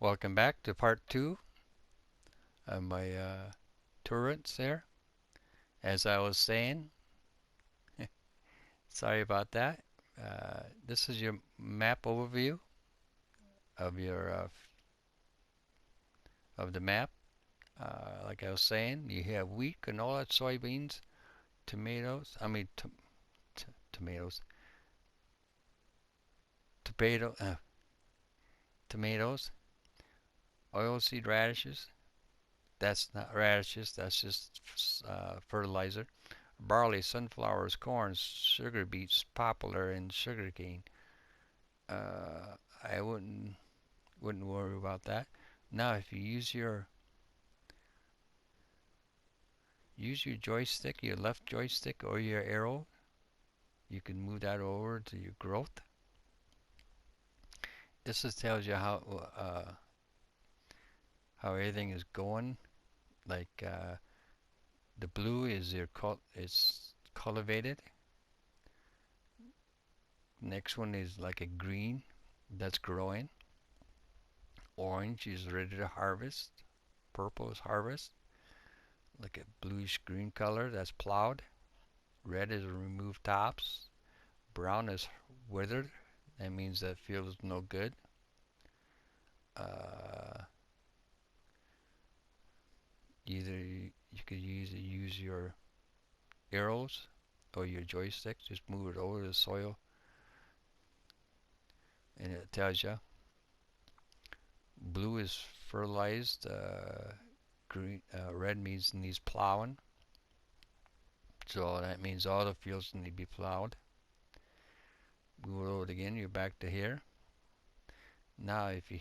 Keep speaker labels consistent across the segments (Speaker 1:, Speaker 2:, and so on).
Speaker 1: Welcome back to part 2 of my turrets there. As I was saying, sorry about that. This is your map overview of your of the map. Like I was saying, you have wheat, canola, soybeans, tomatoes. Tomatoes, potato, tomatoes, oilseed radishes. That's not radishes. That's just fertilizer. Barley, sunflowers, corn, sugar beets, poplar, and sugarcane. I wouldn't worry about that. Now, if you use your joystick, your left joystick or your arrow, you can move that over to your growth. This just tells you how everything is going. Like the blue is it's cultivated. Next one is like a green that's growing. Orange is ready to harvest. Purple is harvest. Like a bluish green color that's plowed. Red is removed tops. Brown is withered. That means that field is no good. Uh, you could use your arrows or your joystick. Just move it over the soil, and it tells you. Blue is fertilized. Red means needs plowing. So that means all the fields need to be plowed. Move it over again. You're back to here. Now, if you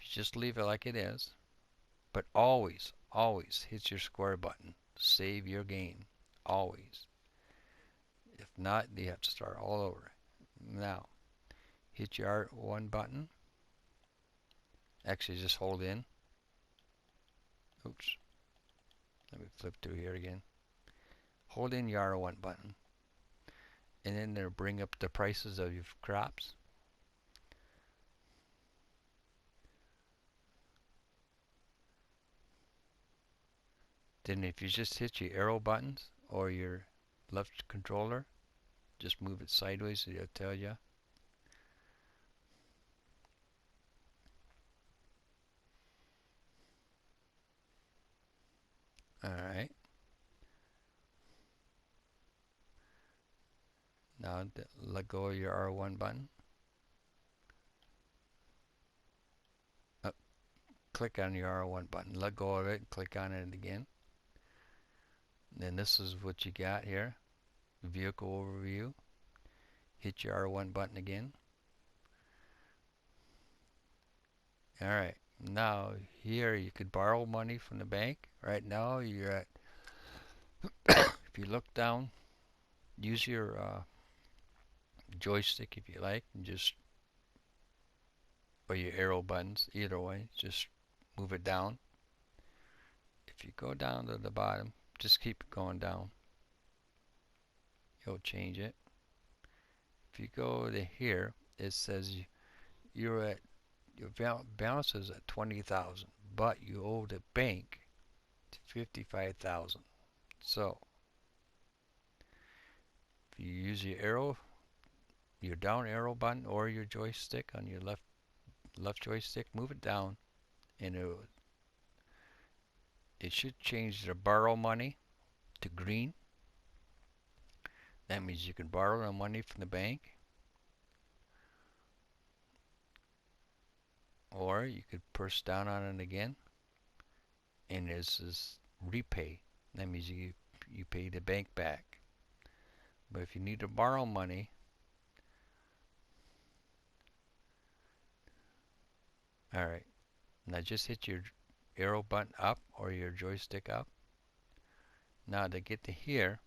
Speaker 1: just leave it like it is, but always, always hit your square button. Save your game. Always. If not, you have to start all over. Now, hit your R1 button. Actually, just hold in. Oops. Let me flip through here again. Hold in your R1 button. And then it'll bring up the prices of your crops. Then if you just hit your arrow buttons or your left controller, just move it sideways so it'll tell you. Alright. Now let go of your R1 button. Click on your R1 button. Let go of it and click on it again. Then this is what you got here. Vehicle overview. Hit your R1 button again. Alright. Now here you could borrow money from the bank. Right now you're at if you look down, use your joystick if you like, and just or your arrow buttons, either way, just move it down. If you go down to the bottom, just keep going down. It'll change it. If you go to here, it says you're at your balance is at 20,000, but you owe the bank 55,000. So if you use your arrow, your down arrow button or your joystick on your left joystick, move it down, and it should change the borrow money to green. That means you can borrow the money from the bank, or you could press down on it again, and this is repay. That means you pay the bank back. But if you need to borrow money, alright, now just hit your arrow button up or your joystick up. Now to get to here,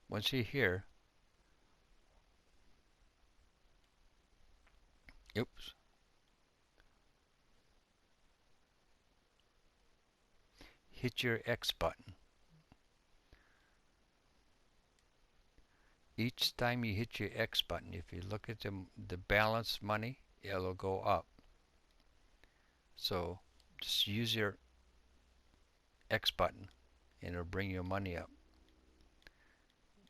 Speaker 1: once you're here, oops, hit your X button. each time you hit your X button, if you look at the balance money, it'll go up. So just use your X button and it'll bring your money up.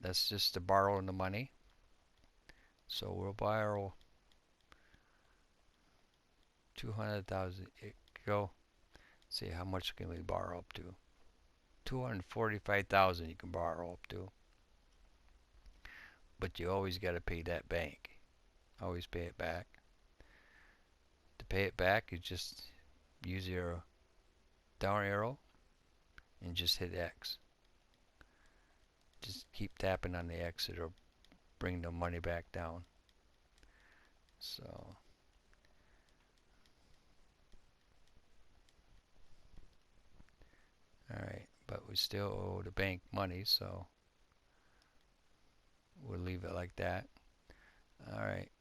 Speaker 1: That's just to borrow the money. So we'll borrow 200,000. Go see how much can we borrow up to. 245,000 you can borrow up to. But you always got to pay that bank. Always pay it back. To pay it back, you just use your down arrow and just hit X. Just keep tapping on the X. It'll bring the money back down. So alright, but we still owe the bank money, so we'll leave it like that. Alright,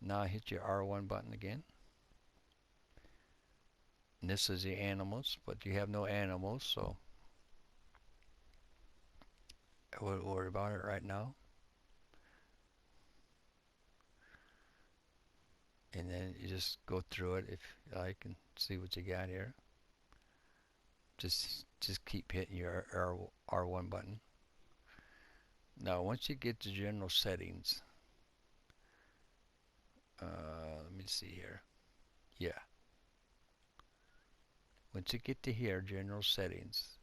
Speaker 1: now hit your R1 button again. And this is the animals, but you have no animals, so I wouldn't worry about it right now. And then you just go through it if you like and see what you got here. Just keep hitting your R1 button. Now once you get to general settings, let me see here. Yeah. Once you get to here, general settings,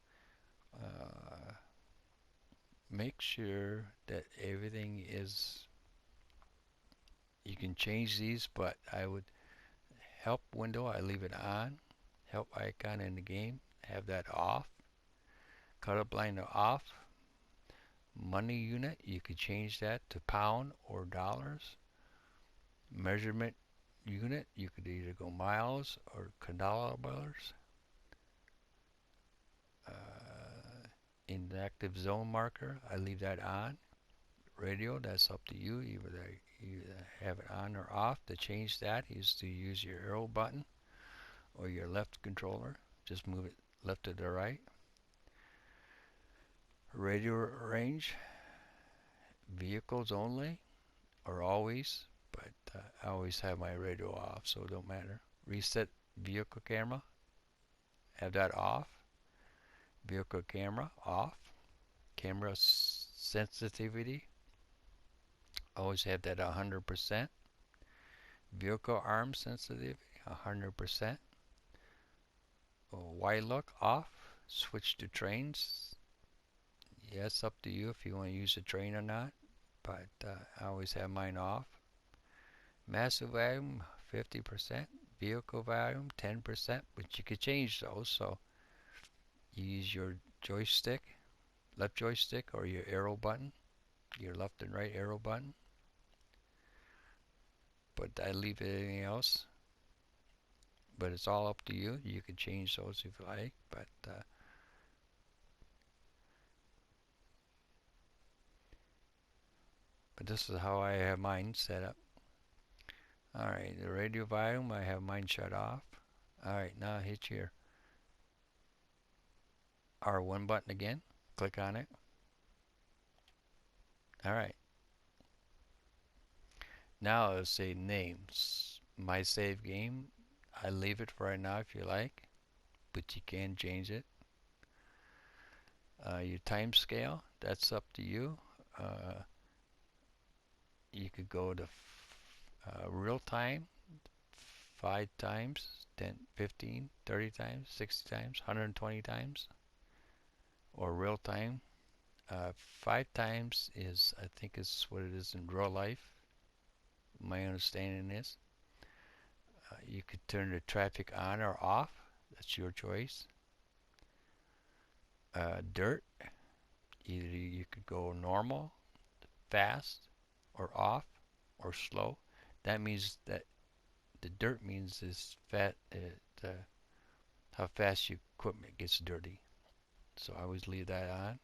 Speaker 1: make sure that everything is, you can change these, but I would help window, I leave it on. Help icon in the game, have that off. Cut line off. Money unit, you could change that to pound or dollars. Measurement unit, you could either go miles or kilometers. Inactive zone marker, I leave that on. Radio, that's up to you. Either have it on or off. To change that is to use your arrow button or your left controller. Just move it left to the right. Radio range, vehicles only or always, but I always have my radio off, so it don't matter. Reset vehicle camera, have that off. Vehicle camera off. Camera sensitivity, always have that 100%. Vehicle arm sensitivity 100%. Wide look off. Switch to trains. Yeah, it's up to you if you want to use a train or not, but I always have mine off. Massive volume 50%. Vehicle volume 10%, but you could change those, so you use your joystick, left joystick, or your arrow button, your left and right arrow button. But I leave anything else, but it's all up to you. You can change those if you like, but this is how I have mine set up. Alright, the radio volume, I have mine shut off. Alright, now hit your R1 button again. Click on it. Alright. Now let's say names. My save game, I leave it for right now if you like, but you can change it. Your time scale, that's up to you. You could go to real time, 5 times, 10, 15, 30 times, 60 times, 120 times, or real time. 5 times is, I think, is what it is in real life. My understanding is. You could turn the traffic on or off. That's your choice. Dirt, either you could go normal, fast, or off, or slow. That means that the dirt means is how fast your equipment gets dirty. So I always leave that on,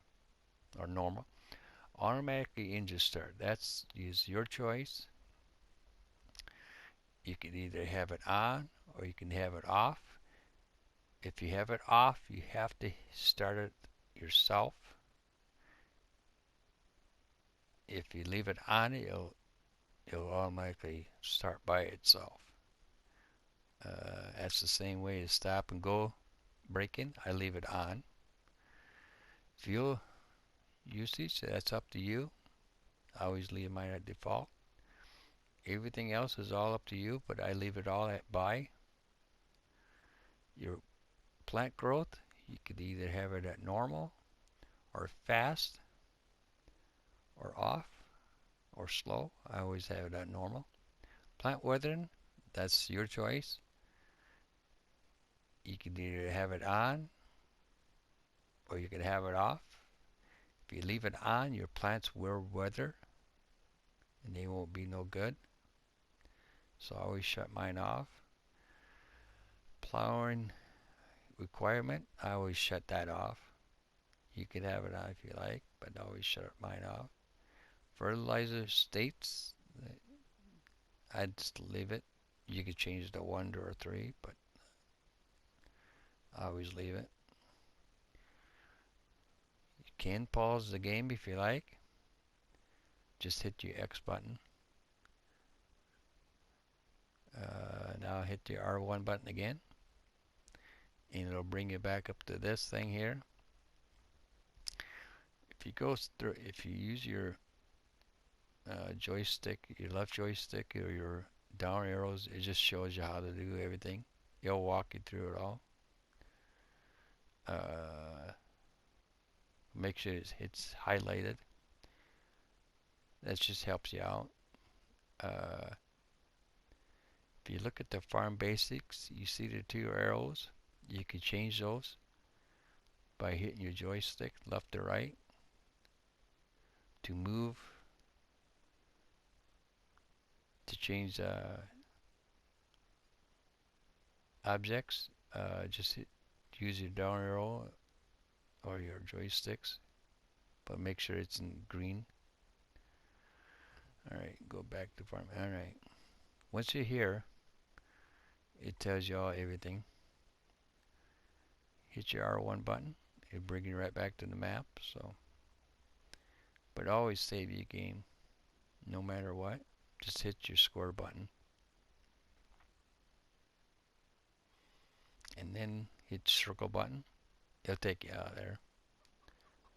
Speaker 1: or normal. Automatically engine start, that's your choice. You can either have it on or you can have it off. If you have it off, you have to start it yourself. If you leave it on, it'll automatically start by itself. That's the same way as stop and go braking. I leave it on. Fuel usage, that's up to you. I always leave mine at default. Everything else is all up to you, but I leave it all at by. Your plant growth, you could either have it at normal or fast or off or slow. I always have it at normal. Plant weathering, that's your choice. You could either have it on or you could have it off. If you leave it on, your plants will weather and they won't be no good. So I always shut mine off. Plowing requirement, I always shut that off. You could have it on if you like, but I always shut mine off. Fertilizer states, I'd just leave it. You could change it to 1 or 3, but I always leave it. You can pause the game if you like. Just hit your X button. Now hit the R1 button again, and it'll bring you back up to this thing here. If you use your joystick, your left joystick or your down arrows, it just shows you how to do everything. It'll walk you through it all. Make sure it's highlighted. That just helps you out. If you look at the farm basics, you see the 2 arrows. You can change those by hitting your joystick left or right to move, to change objects. Just use your down arrow or your joysticks, but make sure it's in green. Alright, go back to farm. Alright, once you're here, it tells you all everything. Hit your R1 button, it'll bring you right back to the map. So, but always save your game, no matter what. Just hit your score button, and then hit circle button. It'll take you out of there.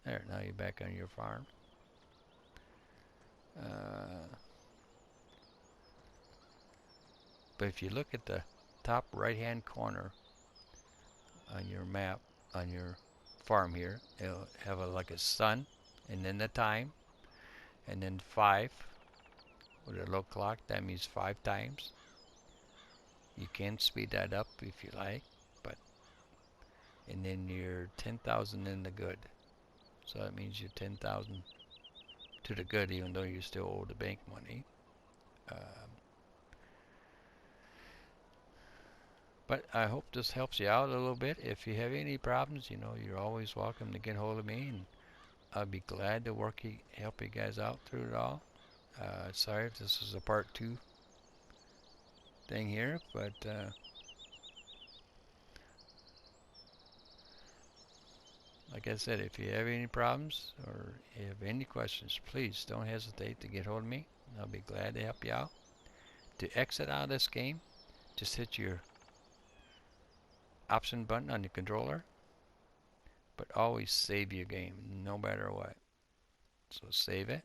Speaker 1: There, now you're back on your farm. But if you look at the top right hand corner on your map, on your farm here, it'll have like a sun, and then the time, and then 5 with a low clock. That means 5 times. You can speed that up if you like, but and then you're 10,000 in the good. So that means you're 10,000 to the good, even though you still owe the bank money. But I hope this helps you out a little bit. If you have any problems, you know, you're always welcome to get hold of me, and I'll be glad to help you guys out through it all. Sorry if this is a part 2 thing here, but like I said, if you have any problems or you have any questions, please don't hesitate to get hold of me. I'll be glad to help you out. To exit out of this game, just hit your option button on your controller, but always save your game, no matter what. So save it.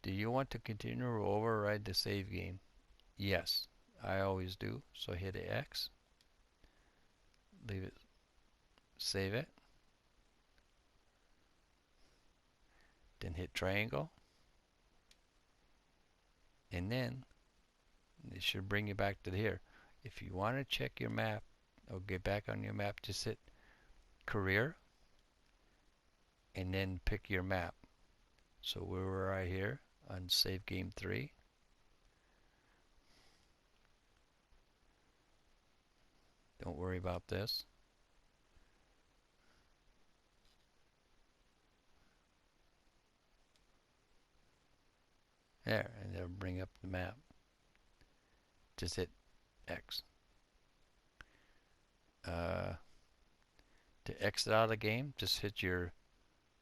Speaker 1: Do you want to continue or override the save game? Yes, I always do. So hit a X, leave it, save it, then hit triangle, and then it should bring you back to here. If you want to check your map or get back on your map, just hit career and then pick your map. So we were right here on save game 3. Don't worry about this. There, and it'll bring up the map. Just hit X. To exit out of the game, just hit your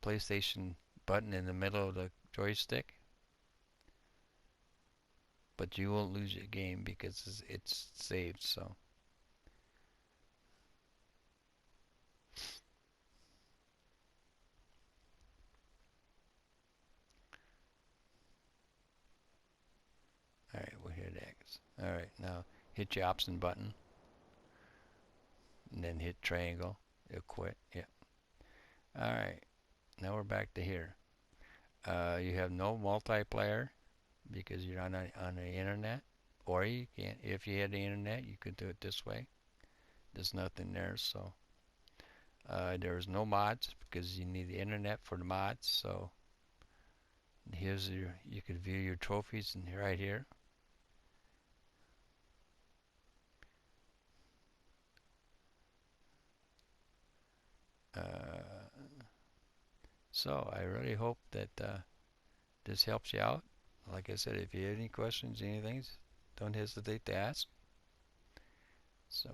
Speaker 1: PlayStation button in the middle of the joystick, but you won't lose your game because it's saved. So all right, we'll hit X. All right, now hit your option button and then hit triangle. It'll quit. Yeah. All right, now we're back to here. You have no multiplayer because you're on the internet, or you can't. If you had the internet, you could do it this way. There's nothing there, so there's no mods because you need the internet for the mods. So here's your. You could view your trophies in right here. So I really hope that this helps you out. Like I said, if you have any questions, anything, don't hesitate to ask. So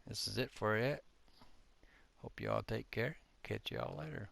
Speaker 1: this is it for it. Hope you all take care. Catch you all later.